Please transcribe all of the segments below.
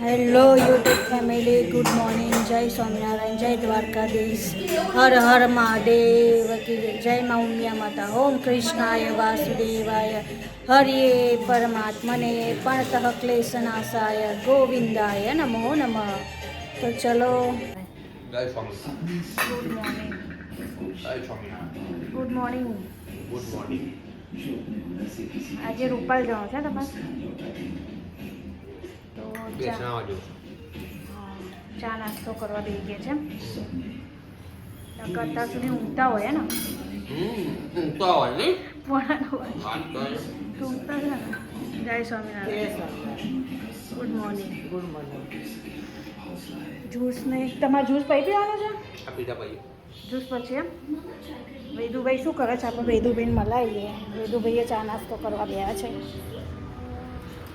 Hello YouTube family, good morning. જય સ્વામિનારાયણ, જય દ્વારકાધીશ, હર હર મહાદેવ કી જય. મા ઉમિયા માતા. ઓમ કૃષ્ણાય વાસુદેવાય હરિયે પરમાત્મને પણતઃ ક્લેશનાશાય ગોવિંદાય નમો નમઃ. તો ચલો, good morning. Good morning. Good morning. આજે રૂપાલ જવાનું છે તમારે? તો ચા નાસ્તો કરવા દઈ ગયા છે. કરતા સુધી ઊંઘતા હોય ને? ઊંઘતા હોય ને? ઊંઘતા છે ને? જય Swaminarayan. Good morning. Good morning. Juice ને તમારે જ્યુસ પી પીવાનું છે? આપી ભાઈ જ્યુસ પછી એમ વેદુભાઈ શું કરે છે? આપણે વેદુભાઈને મલાવીએ. વેદુભાઈએ ચા નાસ્તો કરવા ગયા છે.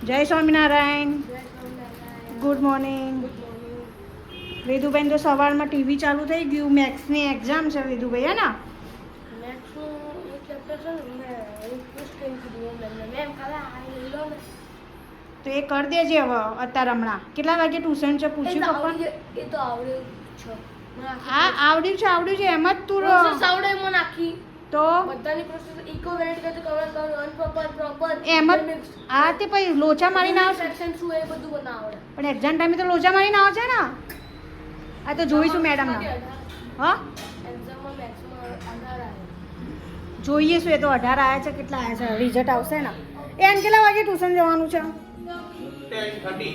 જય સ્વામિનારાયણ. Good morning. વેદુભાઈ તો સવારમાં ટીવી ચાલુ થઈ ગયું. મેથ્સની એક્ઝામ છે વેદુભાઈ, હે ને? તો એ કરી દેજે હવે અત્યારે. હમણાં કેટલા વાગે ટ્યુશન છે પૂછ્યું પપ્પા? હા, આવડ્યું છે એમ જ તું તો એમ જ. હા, તે પછી લોચા મારીને આવશે. પણ એક્ઝામ ટાઈમે તો લોચા મારીને આવે છે ને. આ તો જોઈશું મેડમના. હા, જોઈએ શું. એ તો 18 આવ્યા છે. કેટલા આવ્યા છે? રિઝલ્ટ આવશે ને. એને કેટલા વાગે ટ્યુશન જવાનું છે? 10:30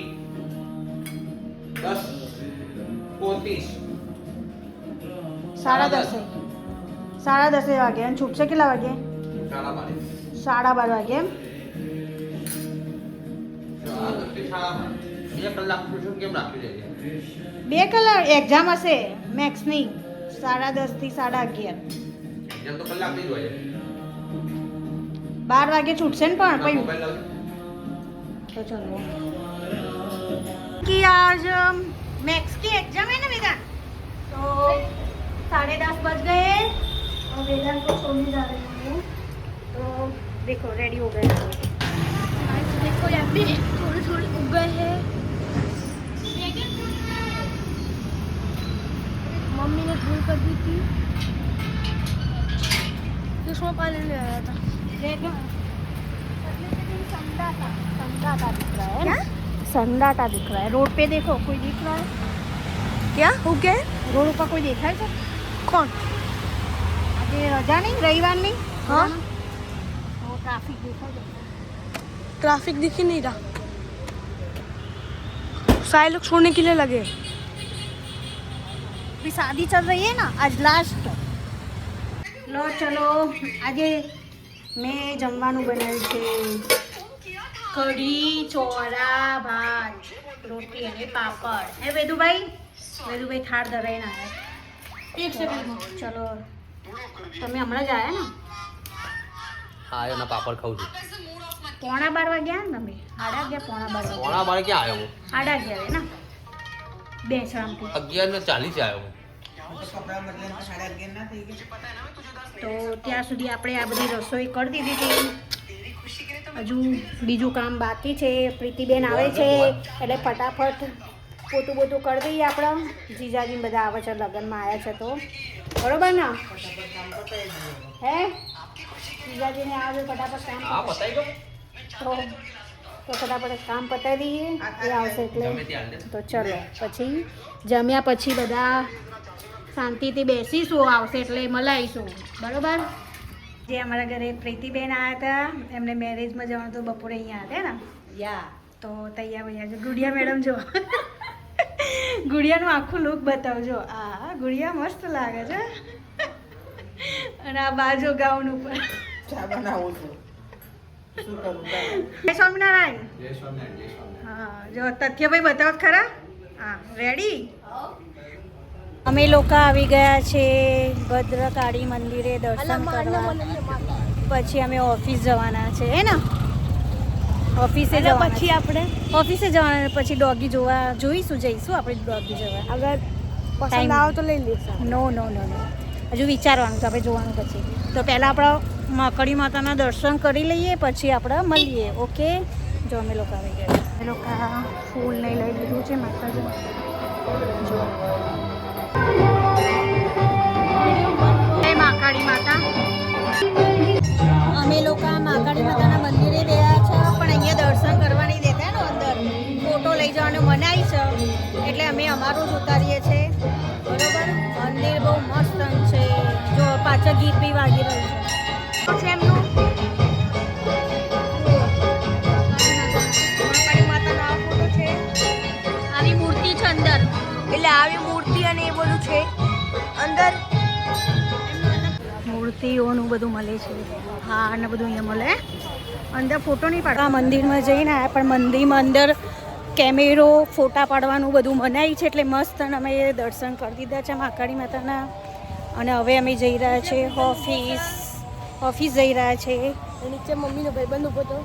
10:35. 10:30 વાગે. અને છૂટશે કેટલા વાગે? 12:30 વાગે. એમ 2 કલાક ટ્યુશન કેમ રાખ્યું છે? 2 કલાક એક્ઝામ હશે મેથ્સની. 10:30 થી 11:30. એક્ઝામ તો કલાક ની જ હોય. 12 વાગે છૂટશે ને. પણ પછી મોબાઈલ લાવજો. तो चलो कि आज मैथ्स की एग्जाम है ना वेदांत, तो 10:30 बज गए और वेदांत को सोने जा रहे हैं. तो देखो रेडी हो गए. आज देखो यहाँ पे थोड़ी थोड़ी उग गए हैं. मम्मी ने धूल कर दी थी. किसमें पानी ले आया था? देखो संडाटा दिख रहा है. क्या? संडाटा दिख रहा है. रोड पे देखो, कोई दिख रहा है क्या? ओके, रोड पर कोई देखा है? कौन? आज रजा नहीं, रविवार नहीं. हाँ, तो ट्रैफिक देखा है. ट्रैफिक दिख ही नहीं रहा. सारे लोग सोने के लिए लगे. अभी शादी चल रही है ना, आज लास्ट. लो चलो, आज मैं जमवानू बनाव्યું છે. કઢી, ચોરા, ભાત, રોટી અને પાપડ. હે વેદુભાઈ? વેદુભાઈ થાળ ધરાઈને આવ્યા. એક સેકન્ડ. ચલો, તમે હમણાં જ આવ્યા ને? હા, એના પાપડ ખાઉં છું. 11:15 વાગ્યા ને તમે? 11:30, 11:15. પોણા બાર ક્યાં આવ્યો હું? 11:30 ને? બેસરામથી 11:40 આવ્યો હું. તો ત્યાં સુધી આપણે આ બધી રસોઈ કરી દીધી હતી. હજુ બીજું કામ બાકી છે. પ્રીતિબેન આવે છે એટલે ફટાફટ પોતું બોતું કરી દઈએ આપણે. જીજાજી બધા આવે છે, લગ્નમાં આવ્યા છે તો બરોબર ને? હે જીજાજીને આવે ફટાફટ કામ. હા, બતાવી દો. તો ફટાફટ કામ પતાવી દઈએ. એ આવશે એટલે તો ચલો પછી જમ્યા પછી બધા શાંતિથી બેસીશું. આવશે એટલે મલાઈશું. બરોબર? જે અમારા ઘરે પ્રીતિબેન આવ્યા હતા, એમને મેરેજમાં જવાનું તો બપોરે અહીંયા હતા ને. યા તો તૈયાર વૈયા છે. ગુડિયા મેડમ જો, ગુડિયાનું આખું લુક બતાવજો. આ ગુડિયા મસ્ત લાગે છે. અને આ બાજુ ગાઉન ઉપર ચા બનાવું છું. શું કરું? જય સ્વામિનારાયણ. જય સ્વામિનારાયણ. જય સ્વામિનારાયણ. હા, જો તથ્યભાઈ બતાવો ખરા. હા, રેડી? અમે લોકો આવી ગયા છે ભદ્રકાળી મંદિરે દર્શન કરવા. પછી અમે ઓફિસ જવાના છે, હે ને? ઓફિસે જવાના. પછી આપણે ઓફિસે જવાના. પછી ડોગી જોવા જઈશું આપણે ડોગી જોવા. અગર પસંદ આવે તો લઈ લઈશું. નો નો નો નો, હજુ વિચારવાનું છે. આપણે જોવાનું પછી. તો પહેલાં આપણે મકડી માતાના દર્શન કરી લઈએ, પછી આપણે મળીએ. ઓકે? જો અમે લોકો આવી ગયા. એ લોકો ફૂલ ને લઈ લીધું છે માતાજી જો જય મહાકાળી માતા. અમે લોકો મહાકાળી માતાના મંદિરે ગયા છે પણ અહીંયા દર્શન કરવા નહીં દેતા ને અંદર ફોટો લઈ જવાનું મનાય છે એટલે અમે અમારું જ ઉતારીએ છીએ બરોબર. મંદિર બહુ મસ્ત છે જો પાછળ ગીત બી વાગી રહ્યું છે એમનું મહાકાળી માતાનો આ ફોટો છે. આવી મૂર્તિ છે અંદર એટલે આવી મૂર્તિ અને એ બધું છે અંદર મૂર્તિઓનું બધું મળે છે. હા ને બધું અહીંયા મળે અંદર ફોટો નહીં પાડવા. મંદિરમાં જઈને આવ્યા પણ મંદિરમાં અંદર કેમેરો ફોટા પાડવાનું બધું મનાય છે એટલે મસ્ત અને અમે દર્શન કરી દીધા છે મહાકાળી માતાના. અને હવે અમે જઈ રહ્યા છીએ ઓફિસ જઈ રહ્યા છે. નીચે મમ્મીનો ભાઈબંધ ઉભો હતો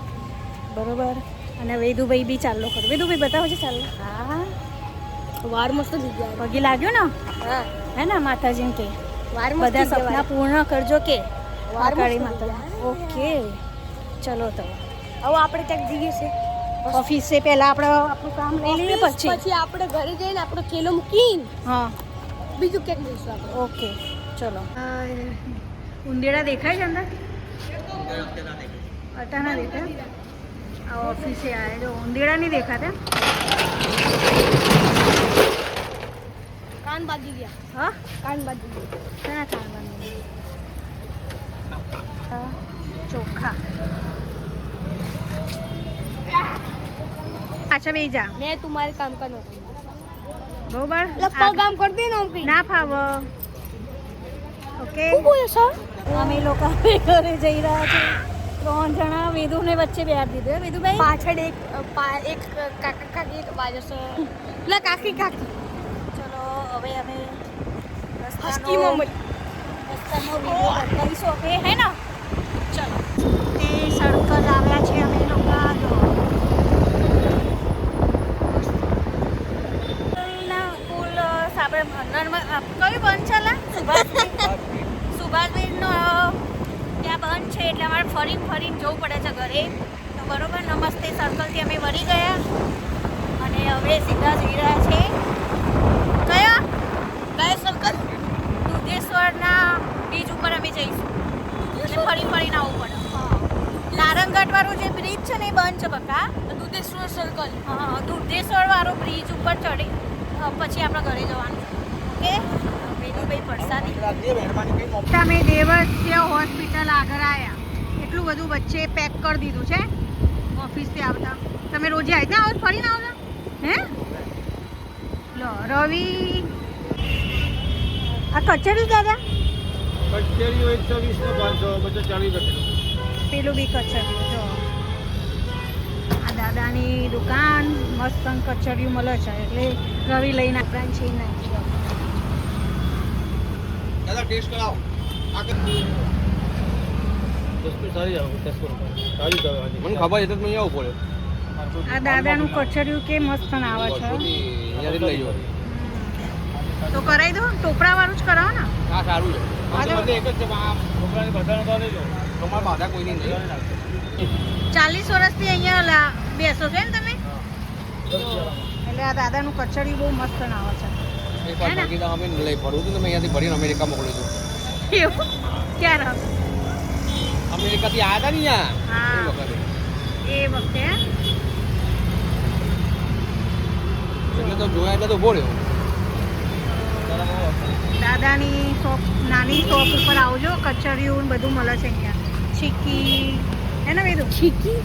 બરોબર. અને વેદુભાઈ બી ચાલો કરો. વેદુભાઈ બતાવો છે ચાલો. હા વાર મસ્ત જગ્યા પગે લાગ્યો ને હા હે ને માતાજીને કે વાર બધા સપના પૂર્ણ કરજો કે વાર મહાકાળી મસ્ત માતા. ઓકે ચલો તો હવે આપણે ત્યાં જઈએ છે ઓફિસે પહેલા આપણે આપણું કામ લઈ લઈએ પછી પછી આપણે ઘરે જઈને આપણો થેલો મૂકીને હા બીજું ક્યાંક જઈશું આપણે. ઓકે ચલો. ઉંદેડા દેખાય છે અંદર અટાના દેખાય. આ ઓફિસે આવે જો ઉંદેડા નહીં દેખાતા. કાન બાજી ગયા હા કાન બાજી ગયા શેના ખાવાનું ચોખા પાછા બે જા मैं तुम्हारे काम का नौकर બરોબર. लगभग काम करती है नौकरी ના ફાવ ઓકે. શું બોલે સર અમે લોકો હવે ઘરે જઈ રહ્યા છે 3 જણા. વેદુને વચ્ચે બેહાડી દીધું. વેદુભાઈ પાછળ એક કાકા કાકી બાજુ છે એટલે કાકી કાકી ચલો હવે અમે હસ્કીમાં મળી રસ્તાનો વિડીયો બતાવીશું ઓકે હે ને. ચલો તે સર્કલ આવ્યા છે અમે લોકો જો પુલ આપણે ભંગારમાં કયું બંધ છે લા સુભાષભાઈનો ત્યાં બંધ છે એટલે અમારે ફરીને જવું પડે છે ઘરે તો બરોબર. નમસ્તે સર્કલથી અમે વળી ગયા અને હવે સીધા જઈ રહ્યા છે કયા સર્કલ દુધેશ્વરના બીચ ઉપર અમે જઈશું એટલે ફરીને આવવું પડે. નારંગગઢ વાળું જે બ્રિજ છે ને એ બંધ છે બકા. દુધેશ્વર સર્કલ હા દુધેશ્વર વાળો બ્રિજ ઉપર ચડી પછી આપણે ઘરે જવાનું ઓકે. વેદુભાઈ પરસાદી અમે દેવસ્ય હોસ્પિટલ આગળ આવ્યા. એટલું બધું વચ્ચે પેક કરી દીધું છે ઓફિસથી આવતા. તમે રોજે આવી આવો ફરીને આવતા હે લો રવિ આ કચેરી દાદા કચેરીઓ 120 નો 500 બધા 40 રૂપિયા. પેલું બી કચેરી જો આ દાદાની દુકાન મસ્ત કચેરીઓ મળે છે એટલે રવિ લઈને આપણા છે નાખી. દાદા ટેસ્ટ કરાવો. વસ્તુ સારી આવે 10 રૂપિયા સારી દવા મને ખબર છે તો મેં આવું પડે. આ દાદાનું કચેરીયું કે મસ્ત આવે છે. અહીંયાથી લઈ જાઓ. તો કરાવી દો ટોપરા વાળું જ કરાવો ને. હા સારું છે. બધે એક જ છે આ છોકરાની બધાનો તો લઈ લો તમારે બાધા કોઈ નહીં. 40 વર્ષથી અહીંયા બેસો છો ને તમે એટલે આ દાદાનું કચેરી બહુ મસ્ત આવે છે. એકવાર બાકી અમે લઈ ફરવું હતું તો મેં અહીંયાથી ભરીને અમેરિકા મોકલ્યું હતું. એવું ક્યારે અમેરિકાથી આવ્યા હતા ને હા. અહીંયા એ વખતે. એ વખતે એટલે તો જોયા એટલે તો બોલ્યો. દાદાની શોપ નાની શોપ ઉપર આવજો. કચરિયું ને બધું મળે છે અહીંયા. ચીકી હે ને બધું ચીકી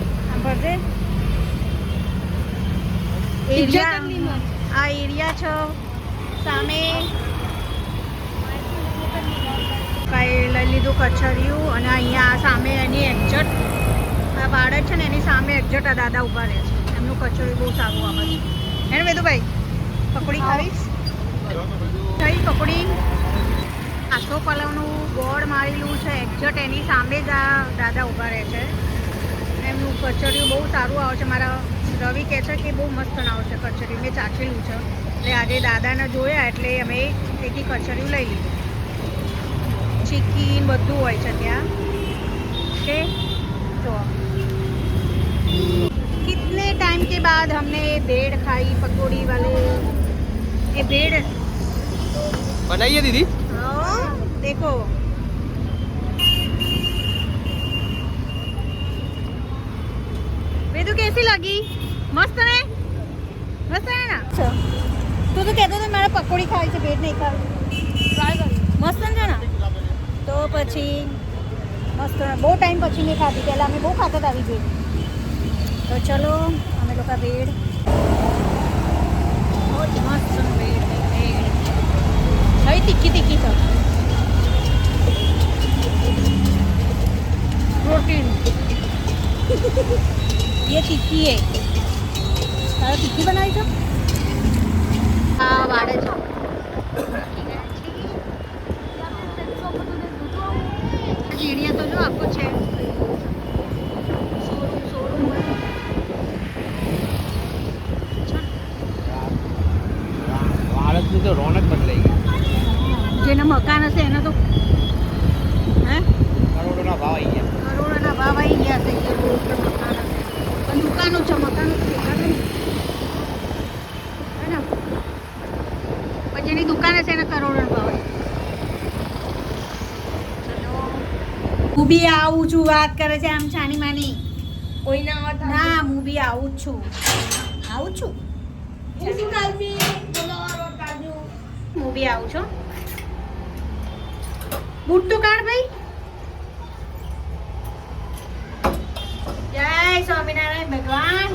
ભરજે એરિયા. આ એરિયા છે સામે કાંઈ લઈ લીધું કચરિયું અને અહીંયા સામે એની એક્ઝેક્ટ આ બાળક છે ને એની સામે એક્ઝેક્ટ આ દાદા ઊભા રહે છે. એમનું કચરિયું બહુ સારું આવે છે હે ને વેદુભાઈ. પકોડી ખાવીશ કઈ પકોડી આસો પલાવનું બોર્ડ મારેલું છે એક્ઝેક્ટ એની સામે જ આ દાદા ઊભા રહે છે. એમનું કચરિયું બહુ સારું આવે છે. મારા રવિ કહે છે કે બહુ મસ્ત આવે છે કચરિયું. મેં ચાખેલું છે એટલે આજે દાદાને જોયા એટલે અમે એથી કચરિયું લઈ લીધું. ચીકી બધું હોય છે ત્યાં ઓકે. તો કિતને टाइम के बाद हमने भेड़ खाई पकौड़ी वाले ये भेड़ बनाइए दीदी। हाँ, देखो वेदु कैसी लगी? मस्त है ना? तू तो कहतो तो मारा पकोड़ी खाई છે ભેડ નહીં ખાવી ટ્રાય કરી મસ્ત છે ને તો પછી મસ્ત બહુ ટાઈમ પછી મેં ખાધી પહેલાં અમે બહુ ખાતા હતા આવી ભેડ તો ચલો અમે લોકો ભેડ બહુ જ મસ્ત ભેડ હવે તીખી છે પ્રોટીન ये तीखी है तारा तीखी बनाई छो हाँ वाड़े छो चीड़िया तो जो आपको छे વાળદની તો રોનક બદલાઈ ગઈ. જેને મકાન હશે એને તો હે કરોડોના ભાવ આવી ગયા. કરોડોના ભાવ આવી ગયા છે કે રોડ પર મકાન હશે પણ દુકાનો છે મકાનો તો દેખાડે ને હે ને પણ જેની દુકાન હશે એને કરોડોના ભાવ આવે. હું બી આવું છું વાત કરે છે આમ છાની માની કોઈ ના હોત ના હું બી આવું જ છું હું શું કાલમી બોલાવા કાજુ હું બી આવું છું બૂટ તો કાઢ ભાઈ જય સ્વામિનારાયણ ભગવાન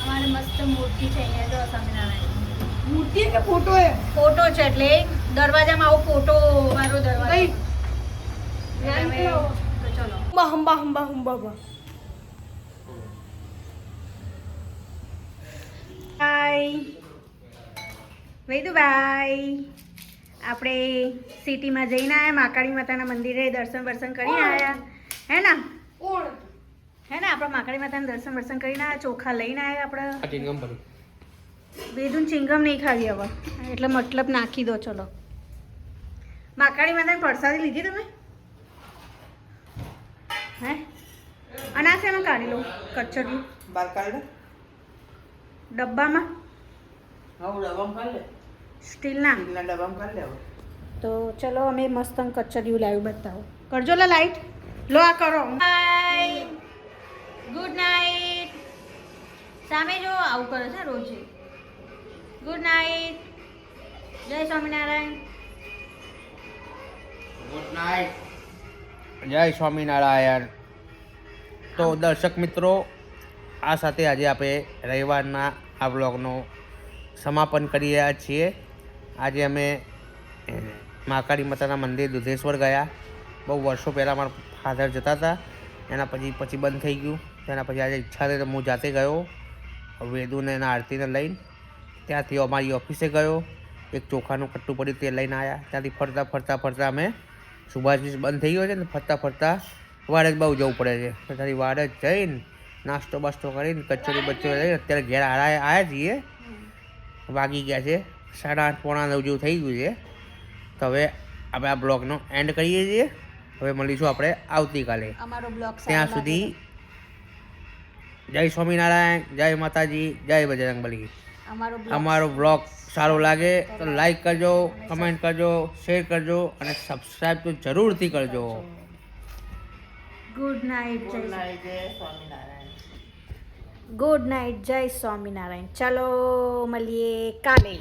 અમારે મસ્ત મૂર્તિ છે અહીંયા જો સ્વામિનારાયણ મૂર્તિ કે ફોટો હે ફોટો છે એટલે દરવાજામાં આવો ફોટો મારો દરવાજો ભાઈ તો ચલો હંબા બાય વૈદુભાઈ આપણે સિટીમાં જઈને આવ્યા માકાળી માતાના મંદિરે દર્શન કરીને આવ્યા હે ને કોણ હે ને આપણે માકાળી માતાના દર્શન કરીને આવ્યા ચોખા લઈને આવ્યા આપણે આ ચિંગમ ભરું. બેદુન ચિંગમ નહીં ખાવી હવે એટલે મતલબ નાખી દો ચલો માકાળી માતાની પ્રસાદી લીધી તમે હે અને આ શેમાં કાઢી લો કચોરી બાર કાઢ ડબ્બામાં હા ડબ્બામાં કાઢ લે સ્ટીલના સ્ટીલના ડબ્બામાં કાઢ લે હવે તો ચલો અમે મસ્ત કચરિયું લાવ્યું બતાવો કરજો લા લાઈટ લો આ કરો બાય ગુડ નાઇટ સામે જો આવું કરે છે રોજે ગુડ નાઇટ જય સ્વામિનારાયણ ગુડ નાઇટ. જય સ્વામિનારાયણ. તો દર્શક મિત્રો આ સાથે આજે આપણે રવિવારના આ બ્લોગનો સમાપન કરી રહ્યા છીએ. આજે અમે મહાકાળી માતાના મંદિર દુધેશ્વર ગયા. બહુ વર્ષો પહેલાં મારા ફાધર જતા હતા એના પછી બંધ થઈ ગયું. તેના પછી આજે ઈચ્છા થઈ તો હું જાતે ગયો વેદુને એના આરતીને લઈને. ત્યાંથી અમારી ઓફિસે ગયો એક ચોખાનું કટ્ટું પડ્યું તે લઈને આવ્યા. ત્યાંથી ફરતા અમે સુભાષ બંધ થઈ ગયો છે ને ફરતા વાડજ બહુ જવું પડે છે. તો ત્યાંથી વાડજ જઈને નાસ્તો બાસ્તો કરીને કચોરી બચોરી લઈને અત્યારે ઘેર આવ્યા છીએ. વાગી ગયા છે 8:30 પોણા 9 જેવું થઈ ગયું છે. તો હવે આપણે આ બ્લોગનો એન્ડ કરીએ છીએ. હવે મળીશું આપણે આવતીકાલે. અમારો બ્લોગ ત્યાં સુધી જય સ્વામિનારાયણ, જય માતાજી, જય બજરંગબલી. અમારો બ્લોગ સારો લાગે તો લાઈક કરજો, કમેન્ટ કરજો, શેર કરજો અને સબસ્ક્રાઈબ તો જરૂરથી કરજો. ગુડ નાઇટ જય સ્વામિનારાયણ. ગુડ નાઇટ જય સ્વામિનારાયણ. ચલો મળીએ કાલે.